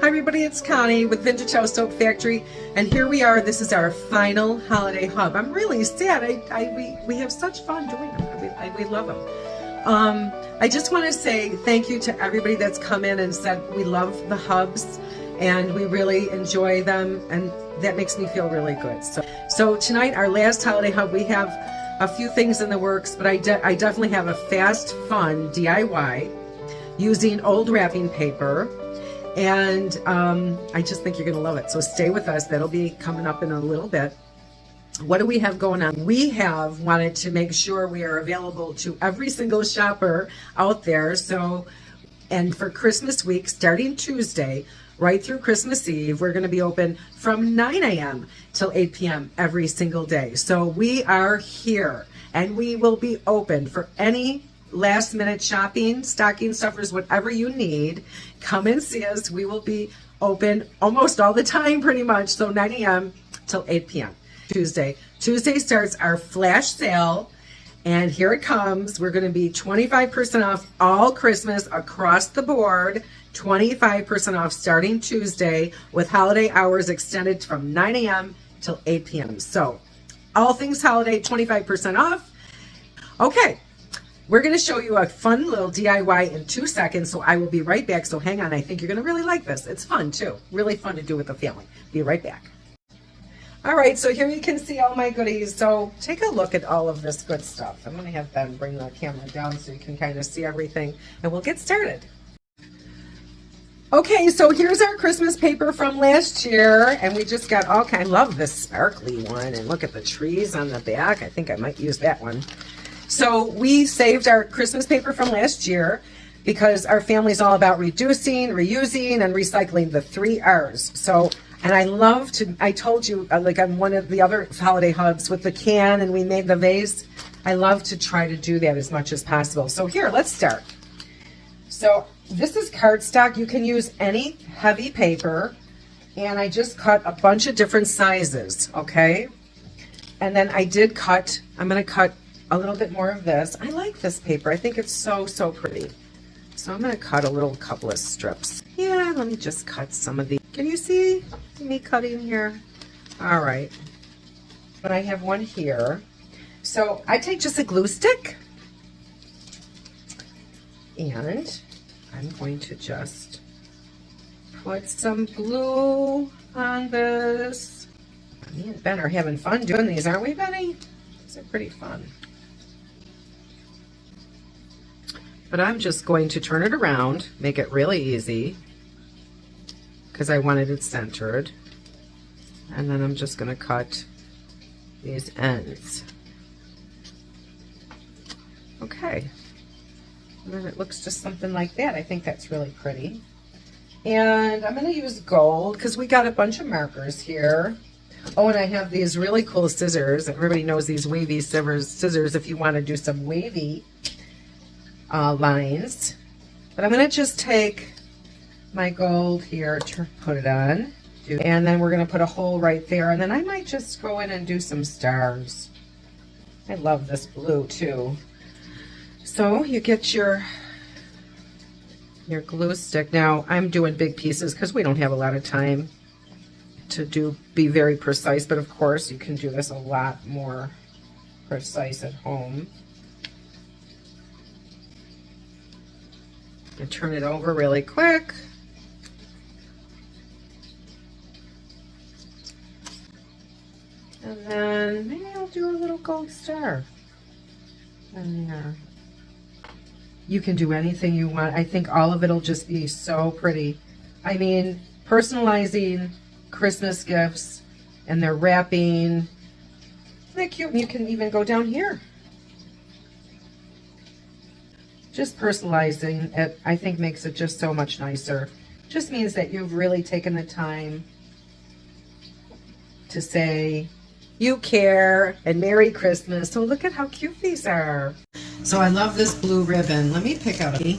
everybody, it's Connie with Vintage House Soap Factory, and here we are. This is our final holiday hub. I'm really sad. We have such fun doing them. We love them. I just want to say thank you to everybody that's come in and said we love the hubs and we really enjoy them, and that makes me feel really good. So tonight, our last holiday hub, we have a few things in the works, but I definitely have a fast, fun DIY using old wrapping paper. And I just think you're going to love it. So stay with us. That'll be coming up in a little bit. What do we have going on? We have wanted to make sure we are available to every single shopper out there. So, and for Christmas week, starting Tuesday, right through Christmas Eve, we're going to be open from 9 a.m. till 8 p.m. every single day. So we are here and we will be open for any last minute shopping, stocking stuffers, whatever you need. Come and see us. We will be open almost all the time, pretty much. So 9 a.m. till 8 p.m. Tuesday starts our flash sale, and here it comes. We're going to be 25% off all Christmas across the board, 25% off starting Tuesday, with holiday hours extended from 9 a.m. till 8 p.m. So all things holiday, 25% off. Okay. We're going to show you a fun little DIY in 2 seconds, so I will be right back. So hang on. I think you're going to really like this. It's fun, too. Really fun to do with the family. Be right back. All right, so here you can see all my goodies. So take a look at all of this good stuff. I'm going to have Ben bring the camera down so you can kind of see everything, and we'll get started. Okay, so here's our Christmas paper from last year, and we just got all kind. I love this sparkly one, and look at the trees on the back. I think I might use that one. So we saved our Christmas paper from last year because our family's all about reducing, reusing, and recycling, the 3 R's. So, and I love to, I told you, like on one of the other holiday hubs with the can and we made the vase, I love to try to do that as much as possible. So here, let's start. So this is cardstock. You can use any heavy paper, and I just cut a bunch of different sizes, okay? And then I did cut, I'm gonna cut a little bit more of this. I like this paper. I think it's so pretty. So I'm going to cut a couple of strips. Yeah, let me just cut some of these. Can you see me cutting here? All right. But I have one here. So I take just a glue stick, and I'm going to just put some glue on this. Me and Ben are having fun doing these, aren't we, Benny? These are pretty fun. But I'm just going to turn it around, make it really easy, because I wanted it centered. And then I'm just going to cut these ends. Okay. And then it looks just something like that. I think that's really pretty. And I'm going to use gold, because we got a bunch of markers here. Oh, and I have these really cool scissors. Everybody knows these wavy scissors if you want to do some wavy lines. But I'm going to just take my gold here to put it on, and then we're going to put a hole right there, and then I might just go in and do some stars. I love this blue too. So you get your glue stick. Now I'm doing big pieces because we don't have a lot of time to be very precise, but of course you can do this a lot more precise at home. And turn it over really quick. And then maybe I'll do a little gold star in there. You can do anything you want. I think all of it'll just be so pretty. I mean, personalizing Christmas gifts and their wrapping. Isn't that cute? You can even go down here. Just personalizing it, I think, makes it just so much nicer. Just means that you've really taken the time to say you care and Merry Christmas. So look at how cute these are. So I love this blue ribbon. Let me pick out a...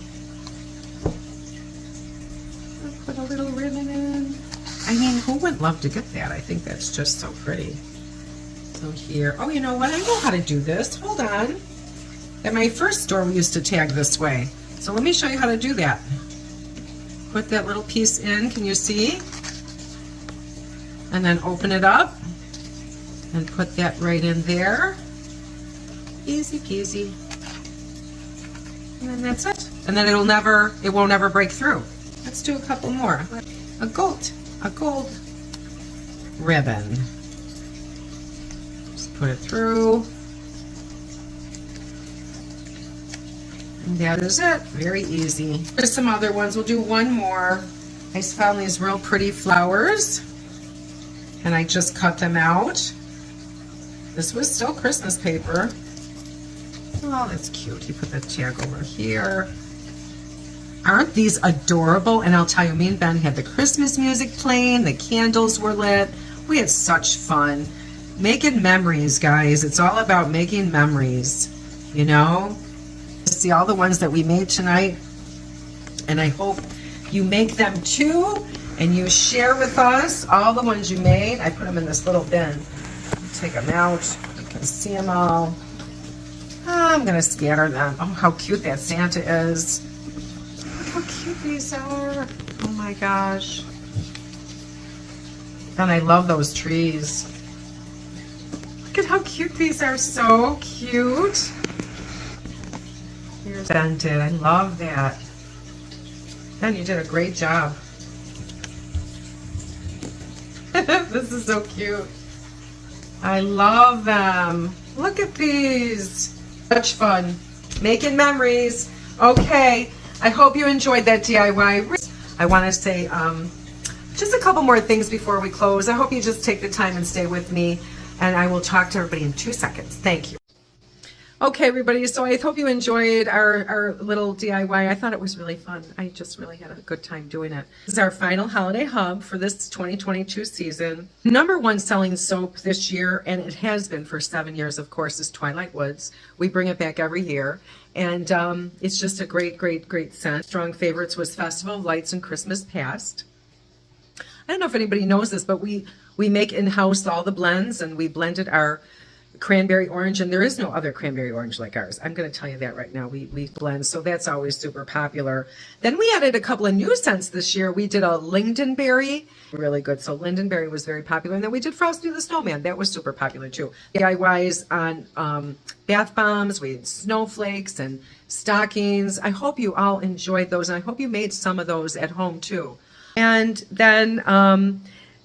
I'll put a little ribbon in. I mean, who wouldn't love to get that? I think that's just so pretty. So here, oh, you know what? I know how to do this. Hold on. At my first store, we used to tag this way. So let me show you how to do that. Put that little piece in, can you see? And then open it up and put that right in there. Easy peasy. And then that's it. And then it won't ever break through. Let's do a couple more. A gold ribbon. Just put it through. And that is it. Very easy. There's some other ones. We'll do one more. I found these real pretty flowers and I just cut them out. This was still Christmas paper. Oh, that's cute. You put the tag over here. Aren't these adorable? And I'll tell you, me and Ben had the Christmas music playing, the candles were lit. We had such fun. Making memories, guys. It's all about making memories, you know? See all the ones that we made tonight, and I hope you make them too, and you share with us all the ones you made. I put them in this little bin. Take them out. You can see them all. I'm gonna scatter them. Oh, how cute that Santa is. Look how cute these are. Oh my gosh. And I love those trees. Look at how cute these are. So cute. Here's Ben did. I love that. Ben, you did a great job. This is so cute. I love them. Look at these. Such fun. Making memories. Okay. I hope you enjoyed that DIY. I want to say just a couple more things before we close. I hope you just take the time and stay with me, and I will talk to everybody in 2 seconds. Thank you. Okay, everybody, so I hope you enjoyed our little DIY. I thought it was really fun. I just really had a good time doing it. This is our final holiday hub for this 2022 season. #1 selling soap this year, and it has been for 7 years, of course, is Twilight Woods. We bring it back every year, and it's just a great, great, great scent. Strong favorites was Festival of Lights and Christmas Past. I don't know if anybody knows this, but we make in-house all the blends, and we blended our cranberry orange, and there is no other cranberry orange like ours. I'm going to tell you that right now. We blend, so that's always super popular. Then we added a couple of new scents this year. We did a lingonberry, really good. So lingonberry was very popular, and then we did Frosty the Snowman. That was super popular too. DIYs on bath bombs. We had snowflakes and stockings. I hope you all enjoyed those, and I hope you made some of those at home too. And then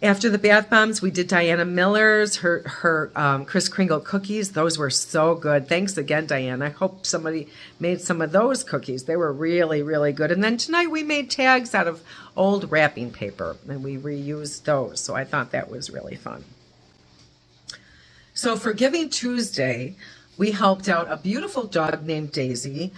after the bath bombs, we did Diana Miller's, her Kris Kringle cookies. Those were so good. Thanks again, Diane. I hope somebody made some of those cookies. They were really, really good. And then tonight we made tags out of old wrapping paper, and we reused those. So I thought that was really fun. So for Giving Tuesday, we helped out a beautiful dog named Daisy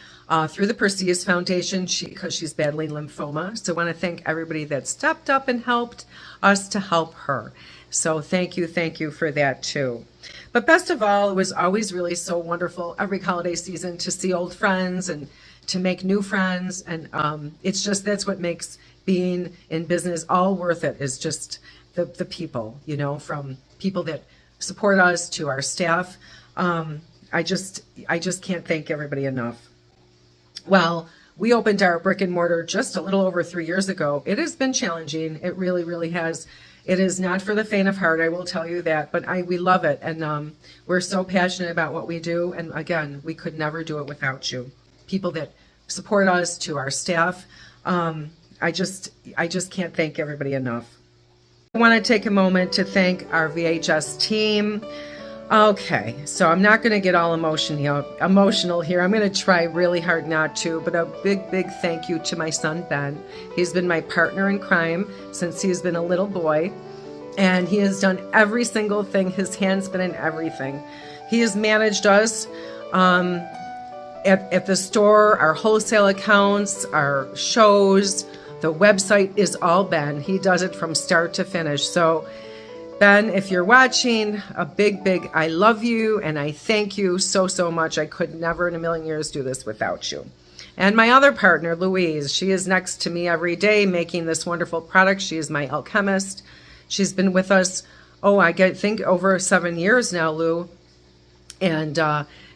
through the Perseus Foundation because she's battling lymphoma. So I want to thank everybody that stepped up and helped us to help her. So thank you for that too. But best of all, it was always really so wonderful every holiday season to see old friends and to make new friends. And it's just, that's what makes being in business all worth it, is just the people, you know, from people that support us to our staff. I just can't thank everybody enough. Well, we opened our brick and mortar just a little over 3 years ago. It has been challenging. It really, really has. It is not for the faint of heart, I will tell you that, but we love it. And we're so passionate about what we do. And again, we could never do it without you. People that support us, to our staff. I just can't thank everybody enough. I want to take a moment to thank our VHS team. Okay, so I'm not going to get all emotional here. I'm going to try really hard not to, but a big, big thank you to my son, Ben. He's been my partner in crime since he's been a little boy, and he has done every single thing. His hand's been in everything. He has managed us at the store, our wholesale accounts, our shows. The website is all Ben. He does it from start to finish. So Ben, if you're watching, a big, big I love you, and I thank you so, so much. I could never in a million years do this without you. And my other partner, Louise, she is next to me every day making this wonderful product. She is my alchemist. She's been with us, I think over 7 years now, Lou. And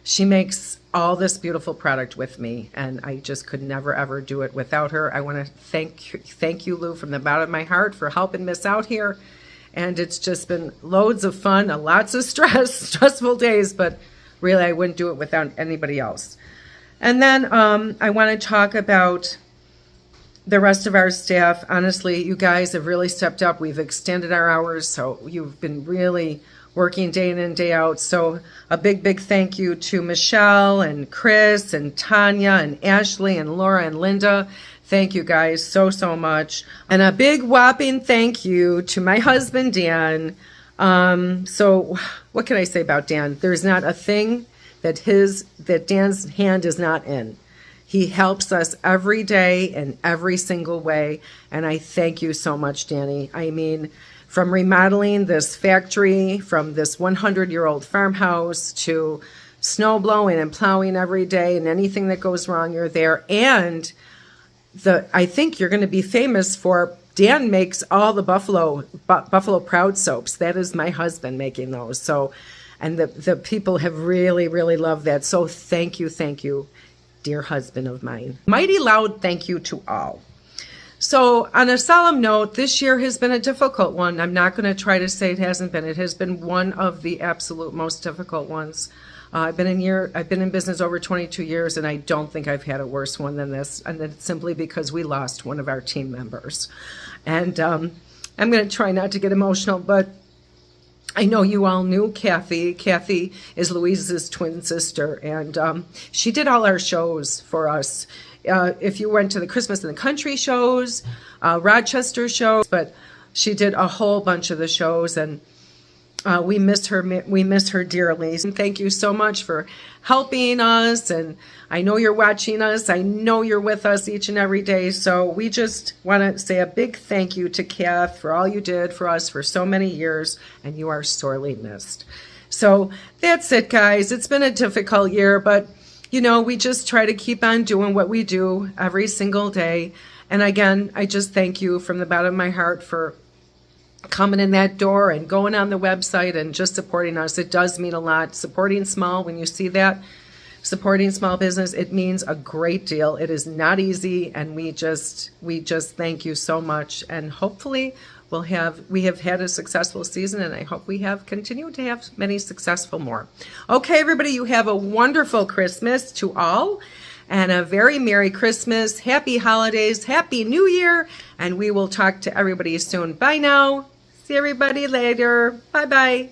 she makes all this beautiful product with me, and I just could never ever do it without her. I want to thank you, Lou, from the bottom of my heart for helping us out here. And it's just been loads of fun, lots of stressful days, but really I wouldn't do it without anybody else. And then I want to talk about the rest of our staff. Honestly, you guys have really stepped up. We've extended our hours, so you've been really working day in and day out. So a big thank you to Michelle and Chris and Tanya and Ashley and Laura and Linda. Thank you guys so much. And a big whopping thank you to my husband, Dan. So what can I say about Dan? There's not a thing that Dan's hand is not in. He helps us every day in every single way. And I thank you so much, Danny. I mean, from remodeling this factory, from this 100-year-old farmhouse, to snow blowing and plowing every day, and anything that goes wrong, you're there. And I think you're going to be famous for, Dan makes all the Buffalo Proud soaps. That is my husband making those. So, and the people have really loved that. So thank you, dear husband of mine. Mighty loud thank you to all. So on a solemn note, this year has been a difficult one. I'm not going to try to say it hasn't been. It has been one of the absolute most difficult ones. I've been in business over 22 years, and I don't think I've had a worse one than this. And it's simply because we lost one of our team members. And I'm going to try not to get emotional, but I know you all knew Kathy. Kathy is Louise's twin sister, and she did all our shows for us. If you went to the Christmas in the Country shows, Rochester shows, but she did a whole bunch of the shows, and we miss her dearly. And thank you so much for helping us, and I know you're watching us. I know you're with us each and every day. So we just want to say a big thank you to Kath for all you did for us for so many years, and you are sorely missed. So that's it, guys. It's been a difficult year, but you know, we just try to keep on doing what we do every single day. And again, I just thank you from the bottom of my heart for coming in that door and going on the website and just supporting us. It does mean a lot. Supporting small, when you see that, supporting small business, it means a great deal. It is not easy, and we just thank you so much. And hopefully we have had a successful season, and I hope we have continued to have many successful more. Okay, everybody, you have a wonderful Christmas to all, and a very Merry Christmas, Happy Holidays, Happy New Year, and we will talk to everybody soon. Bye now. See everybody later. Bye-bye.